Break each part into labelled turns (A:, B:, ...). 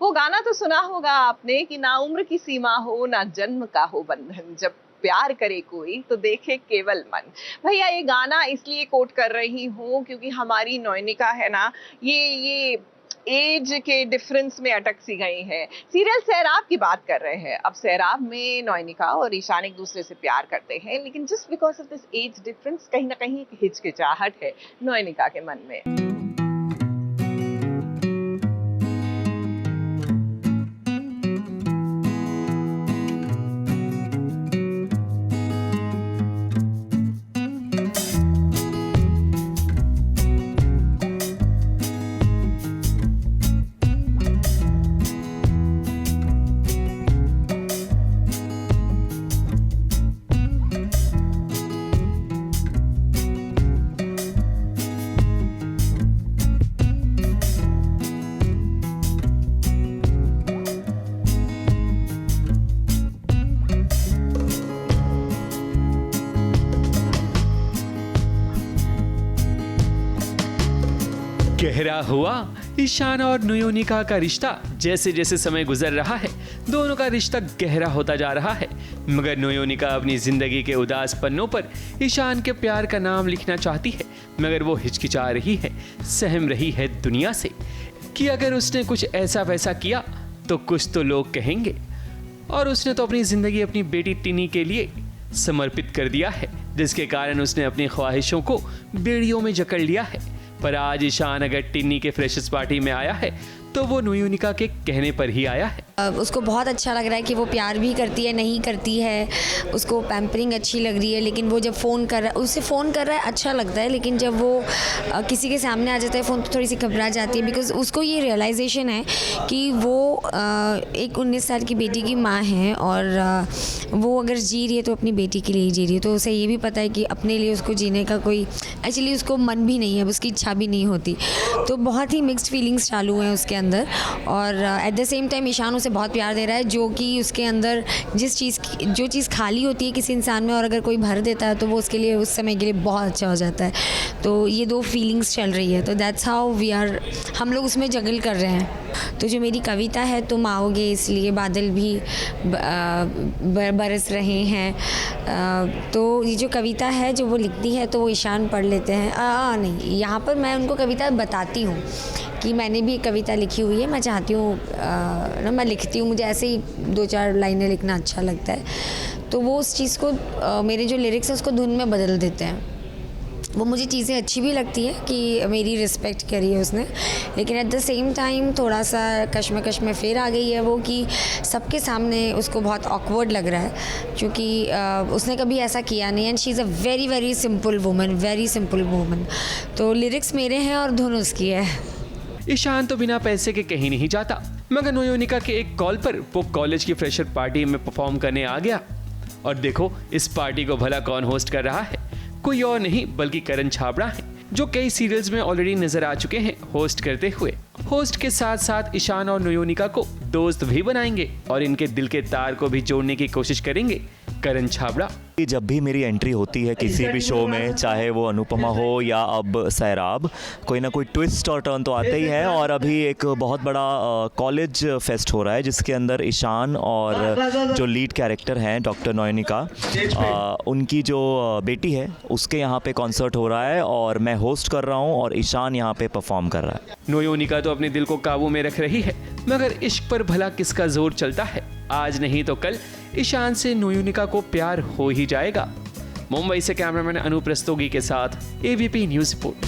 A: वो गाना तो सुना होगा आपने कि ना उम्र की सीमा हो ना जन्म का हो बंधन, जब प्यार करे कोई तो देखे केवल मन। भैया ये गाना इसलिए कोट कर रही हूँ क्योंकि हमारी नयनिका है ना, ये एज के डिफरेंस में अटक सी गई है। सीरियल सैराब की बात कर रहे हैं। अब सैराब में नयनिका और ईशान एक दूसरे से प्यार करते हैं, लेकिन just because of this age difference कहीं ना कहीं एक हिचकिचाहट है नयनिका के मन में।
B: गहरा हुआ ईशान और नयोनिका का रिश्ता। जैसे जैसे समय गुजर रहा है दोनों का रिश्ता गहरा होता जा रहा है, मगर नयोनिका अपनी जिंदगी के उदास पन्नों पर ईशान के प्यार का नाम लिखना चाहती है, मगर वो हिचकिचा रही है, सहम रही है दुनिया से कि अगर उसने कुछ ऐसा वैसा किया तो कुछ तो लोग कहेंगे। और उसने तो अपनी जिंदगी अपनी बेटी टिनी के लिए समर्पित कर दिया है, जिसके कारण उसने अपनी ख्वाहिशों को बेड़ियों में जकड़ लिया है। पर आज ईशान अगर टिन्नी के फ्रेशर्स पार्टी में आया है तो वो नयोनिका के कहने पर ही आया है।
C: उसको बहुत अच्छा लग रहा है कि वो प्यार भी करती है, नहीं करती है, उसको पैम्परिंग अच्छी लग रही है, लेकिन वो जब फ़ोन कर रहा है, उससे फ़ोन कर रहा है अच्छा लगता है, लेकिन जब वो किसी के सामने आ जाता है फ़ोन तो थोड़ी सी घबरा जाती है, बिकॉज़ उसको ये रियलाइजेशन है कि वो एक 19 साल की बेटी की माँ है और वो अगर जी रही है तो अपनी बेटी के लिए ही जी रही है। तो उसे ये भी पता है कि अपने लिए उसको जीने का कोई एक्चुअली उसको मन भी नहीं है, उसकी इच्छा भी नहीं होती। तो बहुत ही मिक्स्ड फीलिंग्स चालू हैं उसके अंदर और at the same time Ishaan उसे बहुत प्यार दे रहा है, जो कि उसके अंदर जो चीज़ खाली होती है किसी इंसान में और अगर कोई भर देता है तो वो उसके लिए उस समय के लिए बहुत अच्छा हो जाता है। तो ये दो फीलिंग्स चल रही है, तो दैट्स हाउ हम लोग उसमें जगल कर रहे हैं। तो जो मेरी कविता है तुम आओगे इसलिए बादल भी बरस रहे हैं, तो ये जो कविता है जो वो लिखती है तो वो ईशान पढ़ लेते हैं। नहीं, यहाँ पर मैं उनको कविता बताती हूँ कि मैंने भी एक कविता लिखी हुई है, मैं चाहती हूँ ना मैं लिखती हूँ, मुझे ऐसे ही 2-4 लाइनें लिखना अच्छा लगता है, तो वो उस चीज़ को मेरे जो लिरिक्स है उसको धुन में बदल देते हैं। वो मुझे चीज़ें अच्छी भी लगती है कि मेरी रिस्पेक्ट करी है उसने, लेकिन एट द सेम टाइम थोड़ा सा कश्मकश में फिर आ गई है वो कि सबके सामने उसको बहुत ऑकवर्ड लग रहा है, क्योंकि उसने कभी ऐसा किया नहीं and she is a very very simple woman. तो लिरिक्स मेरे हैं और धुन उसकी है।
B: ईशान तो बिना पैसे के कहीं नहीं जाता, मगर नयोनिका के एक कॉल पर वो कॉलेज की फ्रेशर पार्टी में परफॉर्म करने आ गया। और देखो इस पार्टी को भला कौन होस्ट कर रहा है, कोई और नहीं बल्कि करण छाबड़ा है, जो कई सीरियल्स में ऑलरेडी नजर आ चुके हैं होस्ट करते हुए। होस्ट के साथ साथ ईशान और नयोनिका को दोस्त भी बनाएंगे और इनके दिल के तार को भी जोड़ने की कोशिश करेंगे करण छाबड़ा।
D: जब भी मेरी एंट्री होती है किसी भी शो में, चाहे वो अनुपमा हो या अब सैराब, कोई ना कोई ट्विस्ट और टर्न तो आता ही है। और अभी एक बहुत बड़ा कॉलेज फेस्ट हो रहा है जिसके अंदर ईशान और जो लीड कैरेक्टर हैं डॉक्टर नयोनिका, उनकी जो बेटी है उसके यहाँ पे कॉन्सर्ट हो रहा है और मैं होस्ट कर रहा हूँ और ईशान यहाँ पे परफॉर्म कर रहा है।
B: नयोनिका तो अपने दिल को काबू में रख रही है, मगर इश्क पर भला किसका जोर चलता है। आज नहीं तो कल ईशान से नयोनिका को प्यार हो ही जाएगा। मुंबई से कैमरामैन अनूप रस्तोगी के साथ ABP news report.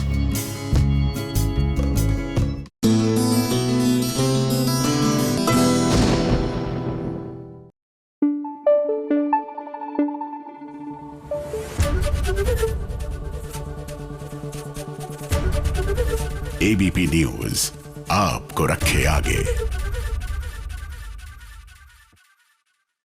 E: ABP news आपको रखे आगे।